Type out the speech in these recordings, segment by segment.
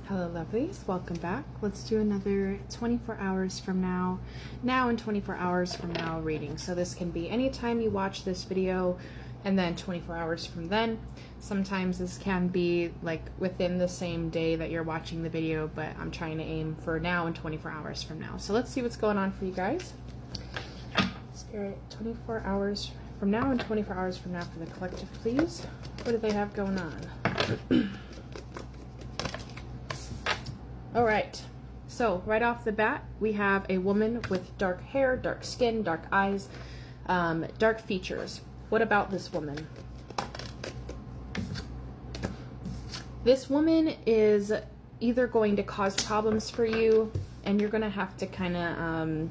Hello lovelies, welcome back. Let's do another 24 hours from now and 24 hours from now reading. So this can be anytime you watch this video and then 24 hours from then. Sometimes this can be like within the same day that you're watching the video, but I'm trying to aim for now and 24 hours from now. So let's see what's going on for you guys. Spirit, 24 hours from now and 24 hours from now for the collective, please. What do they have going on? All right, so right off the bat, we have a woman with dark hair, dark skin, dark eyes, dark features. What about this woman? This woman is either going to cause problems for you, and you're going to have to kind of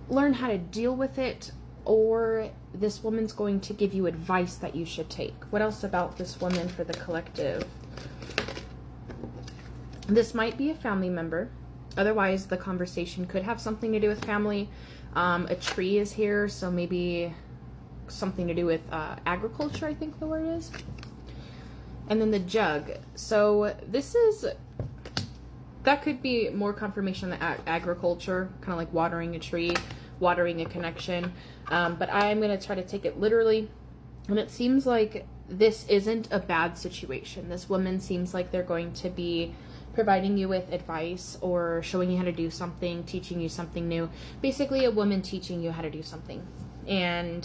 learn how to deal with it, or this woman's going to give you advice that you should take. What else about this woman for the collective? This might be a family member. Otherwise, the conversation could have something to do with family. A tree is here, so maybe something to do with agriculture, I think the word is. And then the jug. So this is, that could be more confirmation that agriculture, kind of like watering a tree, watering a connection. But I'm going to try to take it literally. And it seems like this isn't a bad situation. This woman seems like they're going to be providing you with advice or showing you how to do something, teaching you something new. Basically a woman teaching you how to do something. And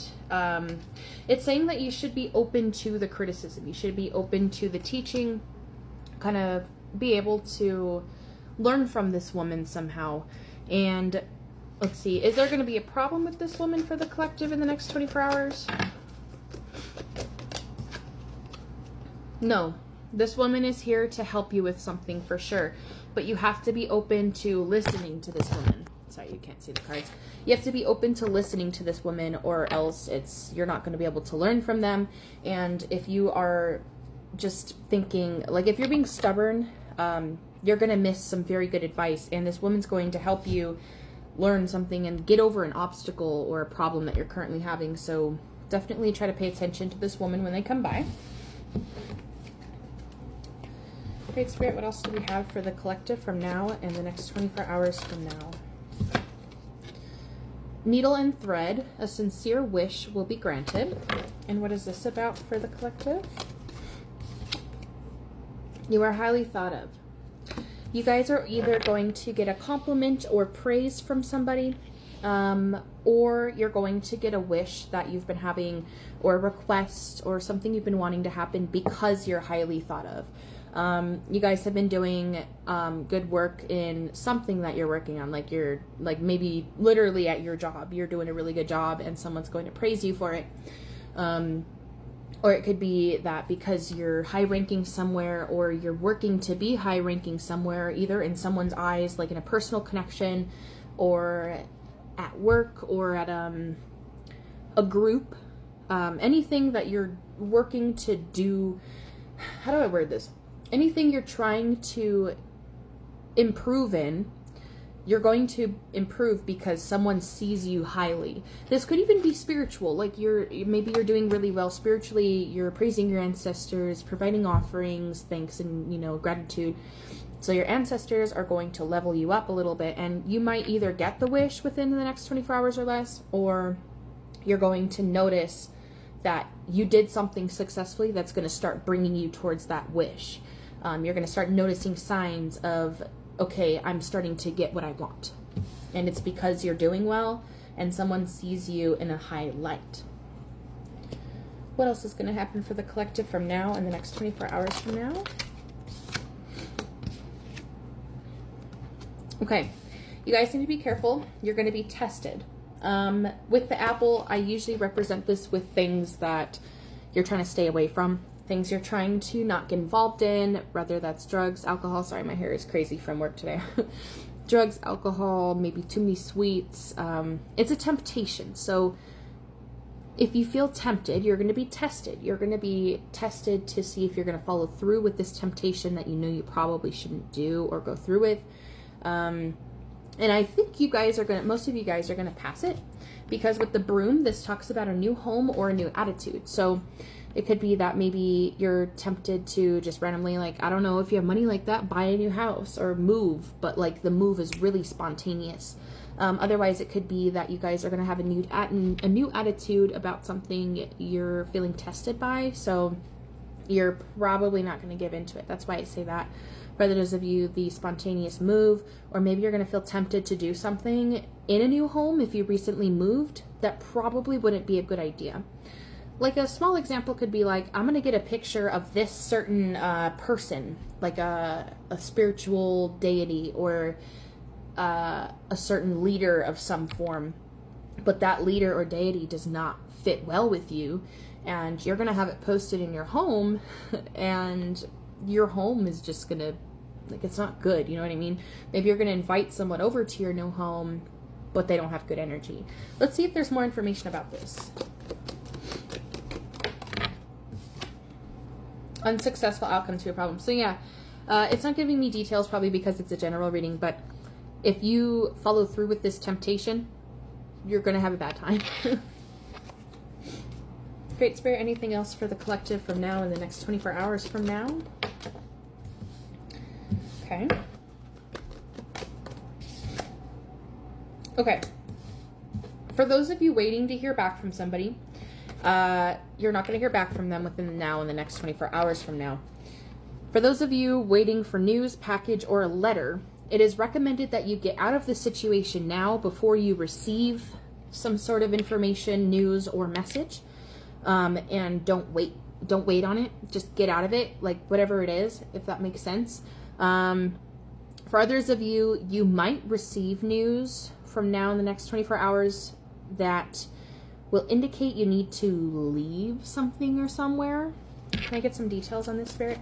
it's saying that you should be open to the criticism. You should be open to the teaching, kind of be able to learn from this woman somehow. And let's see, is there going to be a problem with this woman for the collective in the next 24 hours? No. This woman is here to help you with something for sure, but you have to be open to listening to this woman. Sorry, you can't see the cards. You have to be open to listening to this woman, or else you're not going to be able to learn from them. And if you are just thinking, like if you're being stubborn, you're going to miss some very good advice, and this woman's going to help you learn something and get over an obstacle or a problem that you're currently having. So definitely try to pay attention to this woman when they come by. Great Spirit, what else do we have for the collective from now and the next 24 hours from now? Needle and thread, a sincere wish will be granted. And what is this about for the collective? You are highly thought of. You guys are either going to get a compliment or praise from somebody, or you're going to get a wish that you've been having, or a request, or something you've been wanting to happen because you're highly thought of. You guys have been doing good work in something that you're working on, like you're like maybe literally at your job, you're doing a really good job and someone's going to praise you for it. Or it could be that because you're high ranking somewhere, or you're working to be high ranking somewhere, either in someone's eyes, like in a personal connection, or at work, or at a group, anything that you're working to do. How do I word this? Anything you're trying to improve in, you're going to improve because someone sees you highly. This could even be spiritual, like maybe you're doing really well spiritually, you're praising your ancestors, providing offerings, thanks, and gratitude. So your ancestors are going to level you up a little bit, and you might either get the wish within the next 24 hours or less, or you're going to notice that you did something successfully that's going to start bringing you towards that wish. You're going to start noticing signs of, okay, I'm starting to get what I want. And it's because you're doing well and someone sees you in a high light. What else is going to happen for the collective from now and the next 24 hours from now? Okay, you guys need to be careful. You're going to be tested. With the apple, I usually represent this with things that you're trying to stay away from, things you're trying to not get involved in, whether that's drugs, alcohol. Sorry, my hair is crazy from work today. Drugs, alcohol, maybe too many sweets. It's a temptation. So if you feel tempted, you're going to be tested. You're going to be tested to see if you're going to follow through with this temptation that you know you probably shouldn't do or go through with. And I think most of you guys are going to pass it, because with the broom, this talks about a new home or a new attitude. So It could be that maybe you're tempted to just randomly, like, I don't know, if you have money like that, buy a new house or move, but like the move is really spontaneous. Otherwise, it could be that you guys are going to have a new attitude about something you're feeling tested by, so you're probably not going to give into it. That's why I say that. For those of you, the spontaneous move, or maybe you're going to feel tempted to do something in a new home if you recently moved, that probably wouldn't be a good idea. Like a small example could be like, I'm going to get a picture of this certain person, like a spiritual deity or a certain leader of some form, but that leader or deity does not fit well with you, and you're going to have it posted in your home, and your home is just going to, like, it's not good, you know what I mean? Maybe you're going to invite someone over to your new home, but they don't have good energy. Let's see if there's more information about this. Unsuccessful outcome to your problem. So yeah, it's not giving me details, probably because it's a general reading, but if you follow through with this temptation, you're going to have a bad time. Great Spirit, anything else for the collective from now and the next 24 hours from now? Okay. Okay. For those of you waiting to hear back from somebody, you're not going to hear back from them within now and the next 24 hours from now. For those of you waiting for news, package, or a letter, it is recommended that you get out of the situation now before you receive some sort of information, news, or message. And don't wait on it. Just get out of it, like whatever it is, if that makes sense. For others of you, you might receive news from now in the next 24 hours that will indicate you need to leave something or somewhere. Can I get some details on this, Spirit?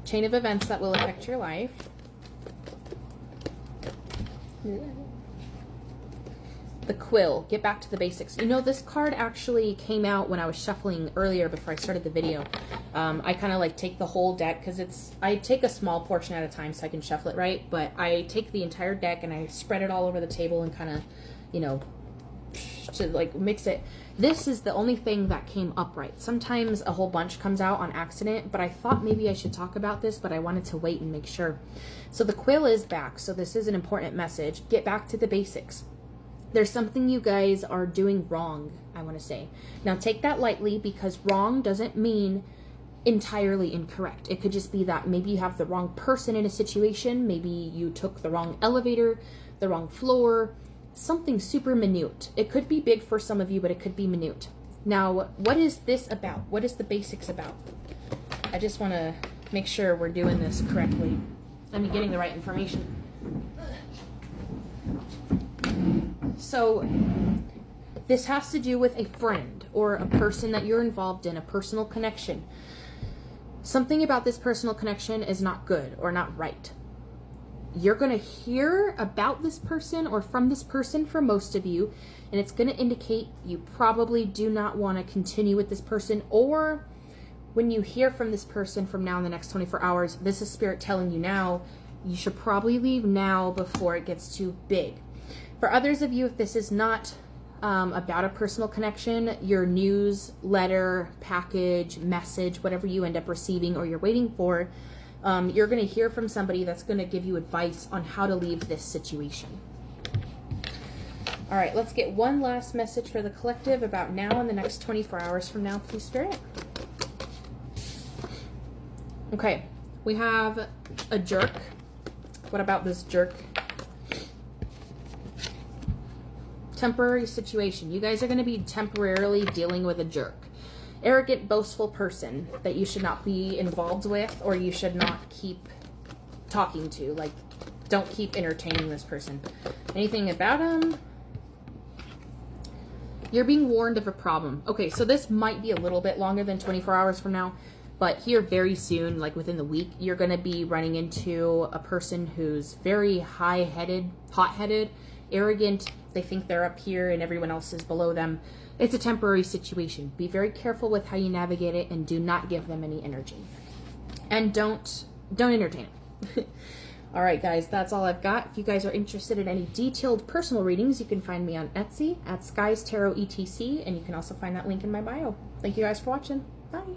Chain of events that will affect your life. The quill. Get back to the basics. You know, this card actually came out when I was shuffling earlier before I started the video. I kind of like take the whole deck because I take a small portion at a time so I can shuffle it right, but I take the entire deck and I spread it all over the table and kind of, you know, to like mix it. This is the only thing that came upright. Sometimes a whole bunch comes out on accident, but I thought maybe I should talk about this, but I wanted to wait and make sure. So the quill is back, so this is an important message. Get back to the basics. There's something you guys are doing wrong, I want to say. Now take that lightly, because wrong doesn't mean entirely incorrect. It could just be that maybe you have the wrong person in a situation, maybe you took the wrong elevator, the wrong floor, something super minute. It could be big for some of you, but it could be minute. Now, what is this about? What is the basics about? I just want to make sure we're doing this correctly. I'm getting the right information. So, this has to do with a friend or a person that you're involved in, a personal connection. Something about this personal connection is not good or not right. You're going to hear about this person or from this person for most of you, and it's going to indicate you probably do not want to continue with this person, or when you hear from this person from now in the next 24 hours, this is Spirit telling you now, you should probably leave now before it gets too big. For others of you, if this is not about a personal connection, your news, letter, package, message, whatever you end up receiving or you're waiting for, you're going to hear from somebody that's going to give you advice on how to leave this situation. All right, let's get one last message for the collective about now and the next 24 hours from now, please, Spirit. Okay, we have a jerk. What about this jerk? Temporary situation. You guys are going to be temporarily dealing with a jerk. Arrogant, boastful person that you should not be involved with, or you should not keep talking to. Like, don't keep entertaining this person. Anything about him? You're being warned of a problem. Okay, so this might be a little bit longer than 24 hours from now, but here very soon, like within the week, you're going to be running into a person who's very high-headed, hot-headed, arrogant. They think they're up here and everyone else is below them. It's a temporary situation. Be very careful with how you navigate it, and do not give them any energy. And don't entertain it. All right, guys, that's all I've got. If you guys are interested in any detailed personal readings, you can find me on Etsy at Skies Tarot ETC, and you can also find that link in my bio. Thank you guys for watching. Bye.